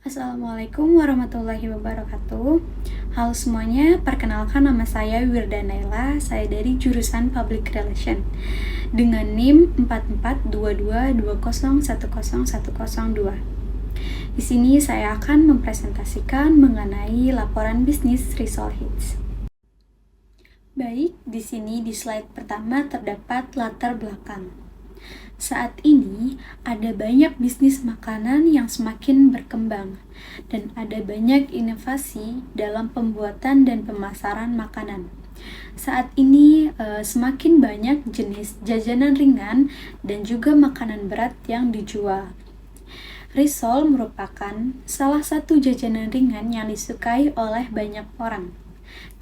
Assalamualaikum warahmatullahi wabarakatuh. Halo semuanya, perkenalkan nama saya Wirda Naila. Saya dari jurusan Public Relation dengan NIM 442220101002. Di sini saya akan mempresentasikan mengenai laporan bisnis Risol Hits. Baik, di sini di slide pertama terdapat latar belakang. Saat ini, ada banyak bisnis makanan yang semakin berkembang, dan ada banyak inovasi dalam pembuatan dan pemasaran makanan. Saat ini, semakin banyak jenis jajanan ringan dan juga makanan berat yang dijual. Risol merupakan salah satu jajanan ringan yang disukai oleh banyak orang,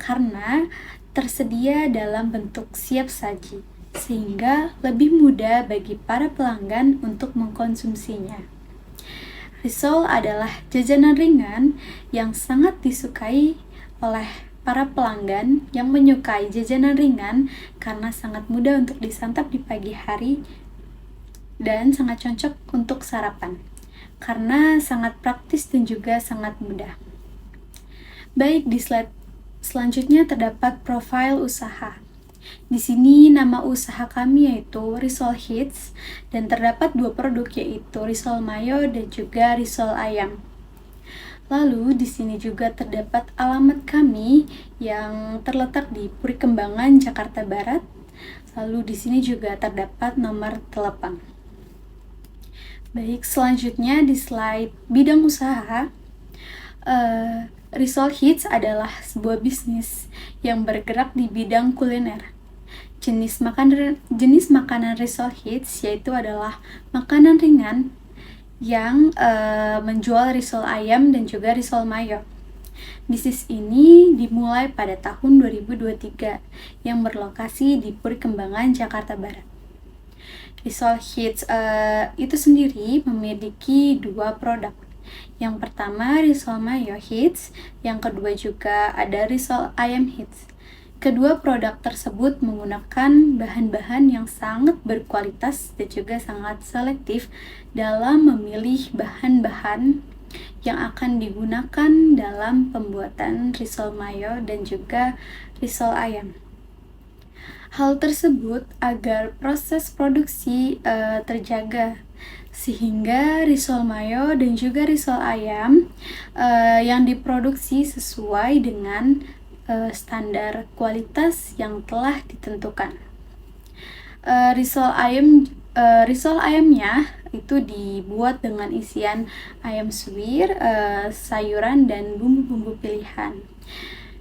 karena tersedia dalam bentuk siap saji, sehingga lebih mudah bagi para pelanggan untuk mengkonsumsinya. Risol adalah jajanan ringan yang sangat disukai oleh para pelanggan yang menyukai jajanan ringan karena sangat mudah untuk disantap di pagi hari dan sangat cocok untuk sarapan karena sangat praktis dan juga sangat mudah. Baik, di slide selanjutnya terdapat profil usaha. Di sini nama usaha kami yaitu Risol Hits dan terdapat dua produk yaitu risol mayo dan juga risol ayam. Lalu di sini juga terdapat alamat kami yang terletak di Puri Kembangan, Jakarta Barat. Lalu di sini juga terdapat nomor telepon. Baik, selanjutnya di slide bidang usaha. Risol Hits adalah sebuah bisnis yang bergerak di bidang kuliner. Jenis makanan Risol Hits yaitu adalah makanan ringan yang menjual risol ayam dan juga risol mayo. Bisnis ini dimulai pada tahun 2023 yang berlokasi di Puri Kembangan, Jakarta Barat. Risol Hits itu sendiri memiliki dua produk. Yang pertama risol mayo hits, yang kedua juga ada risol ayam hits. Kedua produk tersebut menggunakan bahan-bahan yang sangat berkualitas dan juga sangat selektif dalam memilih bahan-bahan yang akan digunakan dalam pembuatan risol mayo dan juga risol ayam. Hal tersebut agar proses produksi terjaga sehingga risol mayo dan juga risol ayam yang diproduksi sesuai dengan standar kualitas yang telah ditentukan. Risol ayamnya itu dibuat dengan isian ayam suwir, sayuran dan bumbu-bumbu pilihan.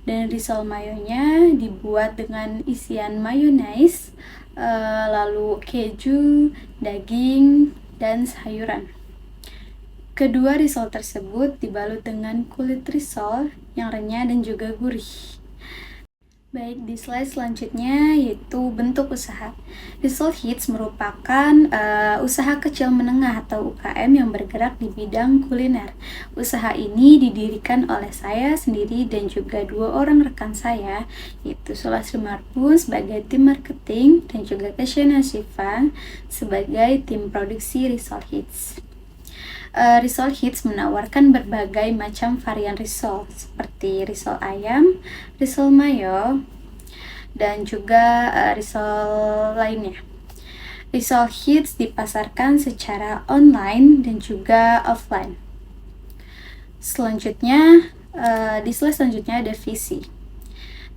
Dan risol mayonya dibuat dengan isian mayonaise, lalu keju, daging, dan sayuran. Kedua risol tersebut dibalut dengan kulit risol yang renyah dan juga gurih. Baik, di slide selanjutnya yaitu bentuk usaha. Risol Hits merupakan usaha kecil menengah atau UKM yang bergerak di bidang kuliner. Usaha ini didirikan oleh saya sendiri dan juga dua orang rekan saya, yaitu Sulastri Marpun sebagai tim marketing dan juga Kasyana Syifa sebagai tim produksi Risol Hits. Risol Hits menawarkan berbagai macam varian risol seperti risol ayam, risol mayo, dan juga risol lainnya. Risol Hits dipasarkan secara online dan juga offline. Selanjutnya, di slide selanjutnya ada visi.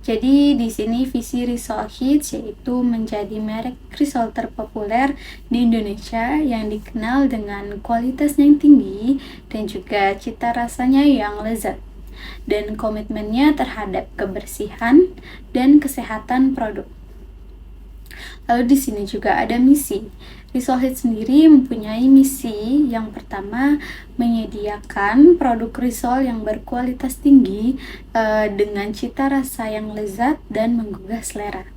Jadi di sini visi Risol Hits yaitu menjadi merek risol terpopuler di Indonesia yang dikenal dengan kualitas yang tinggi dan juga cita rasanya yang lezat, dan komitmennya terhadap kebersihan dan kesehatan produk. Lalu di sini juga ada misi. Risol Hits sendiri mempunyai misi yang pertama, menyediakan produk risol yang berkualitas tinggi dengan cita rasa yang lezat dan menggugah selera.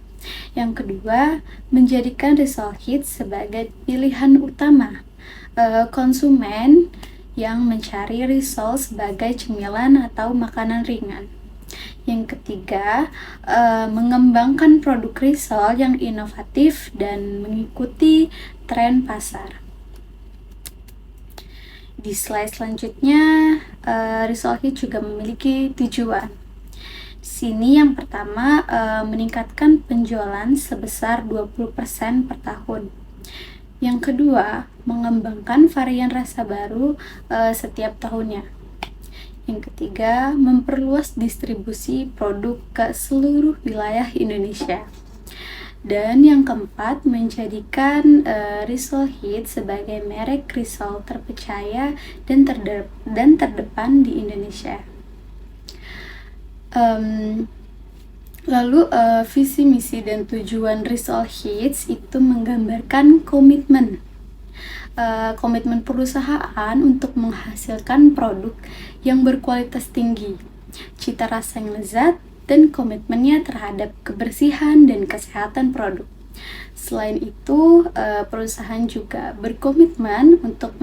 Yang kedua, menjadikan Risol Hits sebagai pilihan utama konsumen yang mencari risol sebagai cemilan atau makanan ringan. Yang ketiga, mengembangkan produk risol yang inovatif dan mengikuti tren pasar. Di slide selanjutnya, Resolve Hits juga memiliki tujuan. Di sini yang pertama, meningkatkan penjualan sebesar 20% per tahun. Yang kedua, mengembangkan varian rasa baru setiap tahunnya. Yang ketiga, memperluas distribusi produk ke seluruh wilayah Indonesia. Dan yang keempat, menjadikan Risol Hits sebagai merek risol terpercaya dan terdepan di Indonesia. Lalu visi, misi, dan tujuan Risol Hits itu menggambarkan komitmen perusahaan untuk menghasilkan produk yang berkualitas tinggi, cita rasa yang lezat, dan komitmennya terhadap kebersihan dan kesehatan produk. Selain itu, perusahaan juga berkomitmen untuk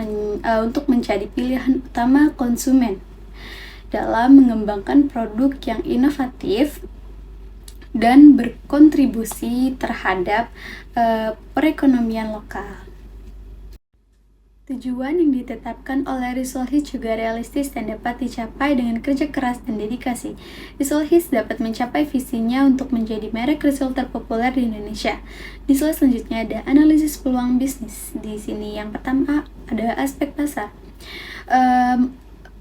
menjadi pilihan utama konsumen dalam mengembangkan produk yang inovatif dan berkontribusi terhadap perekonomian lokal. Tujuan yang ditetapkan oleh Risol Hits juga realistis dan dapat dicapai dengan kerja keras dan dedikasi. Risol Hits dapat mencapai visinya untuk menjadi merek risol terpopuler di Indonesia. Di slide selanjutnya ada analisis peluang bisnis. Di sini yang pertama ada aspek pasar.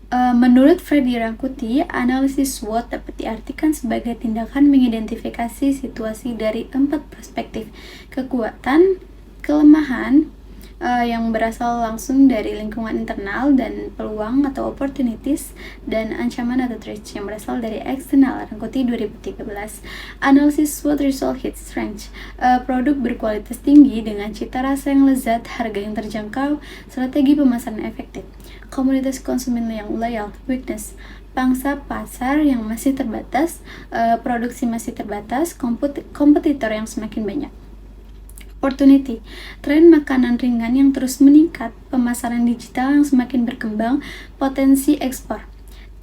Menurut Freddy Rangkuti, analisis SWOT dapat diartikan sebagai tindakan mengidentifikasi situasi dari 4 perspektif: kekuatan, kelemahan, yang berasal langsung dari lingkungan internal, dan peluang atau opportunities, dan ancaman atau threats yang berasal dari eksternal. Rangkuti 2013. Analisis SWOT Result Hit Strength, produk berkualitas tinggi dengan cita rasa yang lezat, harga yang terjangkau, strategi pemasaran efektif, komunitas konsumen yang loyal. Weakness, pangsa pasar yang masih terbatas, produksi masih terbatas, kompetitor yang semakin banyak. Opportunity, tren makanan ringan yang terus meningkat, pemasaran digital yang semakin berkembang, potensi ekspor.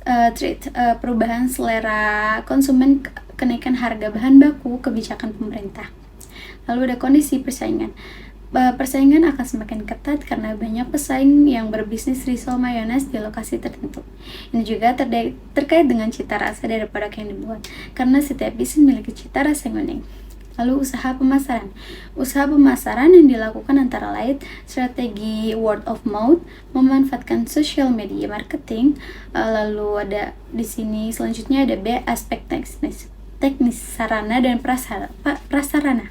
Threat, perubahan selera konsumen, kenaikan harga bahan baku, kebijakan pemerintah. Lalu ada kondisi persaingan. Persaingan akan semakin ketat karena banyak pesaing yang berbisnis risol mayones di lokasi tertentu. Ini juga terkait dengan cita rasa dari produk yang dibuat, karena setiap bisnis memiliki cita rasa yang unik. Lalu usaha pemasaran. Usaha pemasaran yang dilakukan antara lain strategi word of mouth, memanfaatkan social media marketing. Lalu ada di sini selanjutnya ada B, aspek teknis sarana dan prasarana.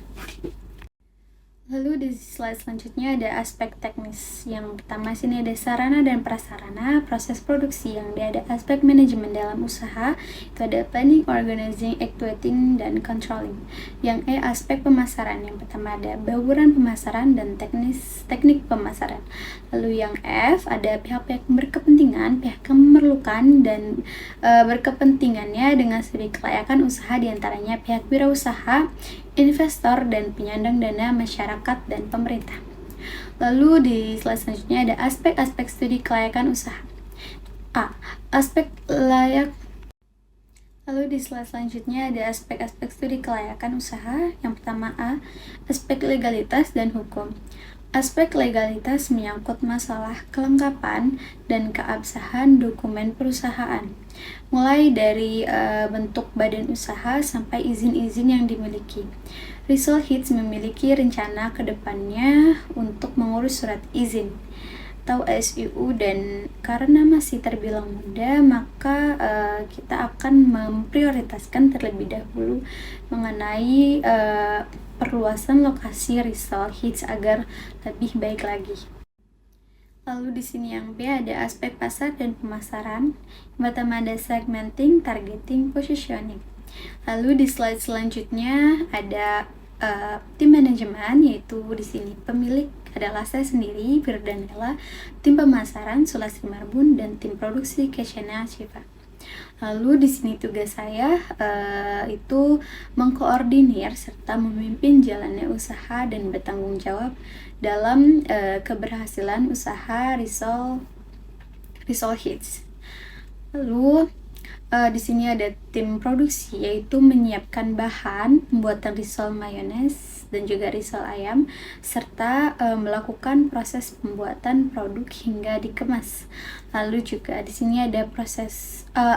Lalu di slide selanjutnya ada aspek teknis. Yang pertama sini ada sarana dan prasarana, proses produksi. Yang ada aspek manajemen dalam usaha, itu ada planning, organizing, actuating, dan controlling. Yang E, aspek pemasaran. Yang pertama ada bauran pemasaran dan teknik pemasaran. Lalu yang F, ada pihak-pihak berkepentingan, pihak yang memerlukan dan berkepentingannya dengan studi kelayakan usaha, diantaranya pihak wirausaha, investor, dan penyandang dana masyarakat dan pemerintah. Lalu di slide selanjutnya ada aspek-aspek studi kelayakan usaha. A, aspek layak. Lalu di slide selanjutnya ada aspek-aspek studi kelayakan usaha. Yang pertama A, aspek legalitas dan hukum. Aspek legalitas menyangkut masalah kelengkapan dan keabsahan dokumen perusahaan, mulai dari bentuk badan usaha sampai izin-izin yang dimiliki. Risol Hits memiliki rencana ke depannya untuk mengurus surat izin atau SIU, dan karena masih terbilang muda, maka kita akan memprioritaskan terlebih dahulu mengenai perluasan lokasi Risol Hits agar lebih baik lagi. Lalu di sini yang B ada aspek pasar dan pemasaran. Yang pertama ada segmenting, targeting, positioning. Lalu di slide selanjutnya ada tim manajemen, yaitu di sini pemilik adalah saya sendiri, Firdanella, tim pemasaran Sulastri Marbun, dan tim produksi Keshena Shiva. Lalu di sini tugas saya itu mengkoordinir serta memimpin jalannya usaha dan bertanggung jawab dalam keberhasilan usaha Risol Hits. Lalu Di sini ada tim produksi, yaitu menyiapkan bahan pembuatan risol mayones dan juga risol ayam, serta melakukan proses pembuatan produk hingga dikemas. Lalu juga di sini ada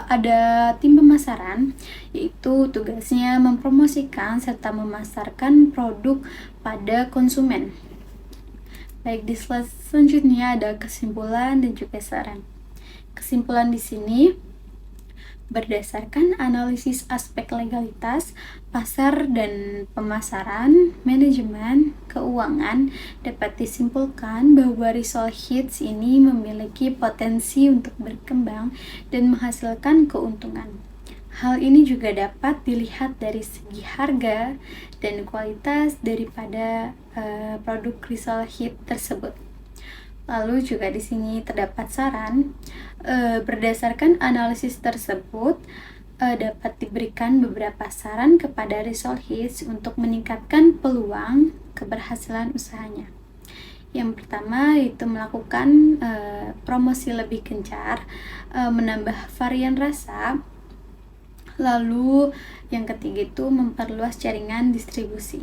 ada tim pemasaran, yaitu tugasnya mempromosikan serta memasarkan produk pada konsumen. Baik, di slide selanjutnya ada kesimpulan dan juga saran. Kesimpulan di sini, berdasarkan analisis aspek legalitas, pasar dan pemasaran, manajemen, keuangan, dapat disimpulkan bahwa Risol Hits ini memiliki potensi untuk berkembang dan menghasilkan keuntungan. Hal ini juga dapat dilihat dari segi harga dan kualitas daripada produk Risol Hits tersebut. Lalu juga di sini terdapat saran. Berdasarkan analisis tersebut, dapat diberikan beberapa saran kepada Risol Hits untuk meningkatkan peluang keberhasilan usahanya. Yang pertama yaitu melakukan promosi lebih gencar, menambah varian rasa. Lalu yang ketiga itu memperluas jaringan distribusi.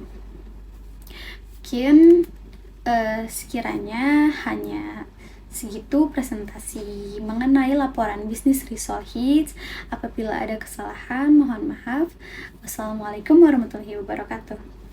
Mungkin sekiranya hanya segitu presentasi mengenai laporan bisnis Risol Hits. Apabila ada kesalahan, mohon maaf. Wassalamualaikum warahmatullahi wabarakatuh.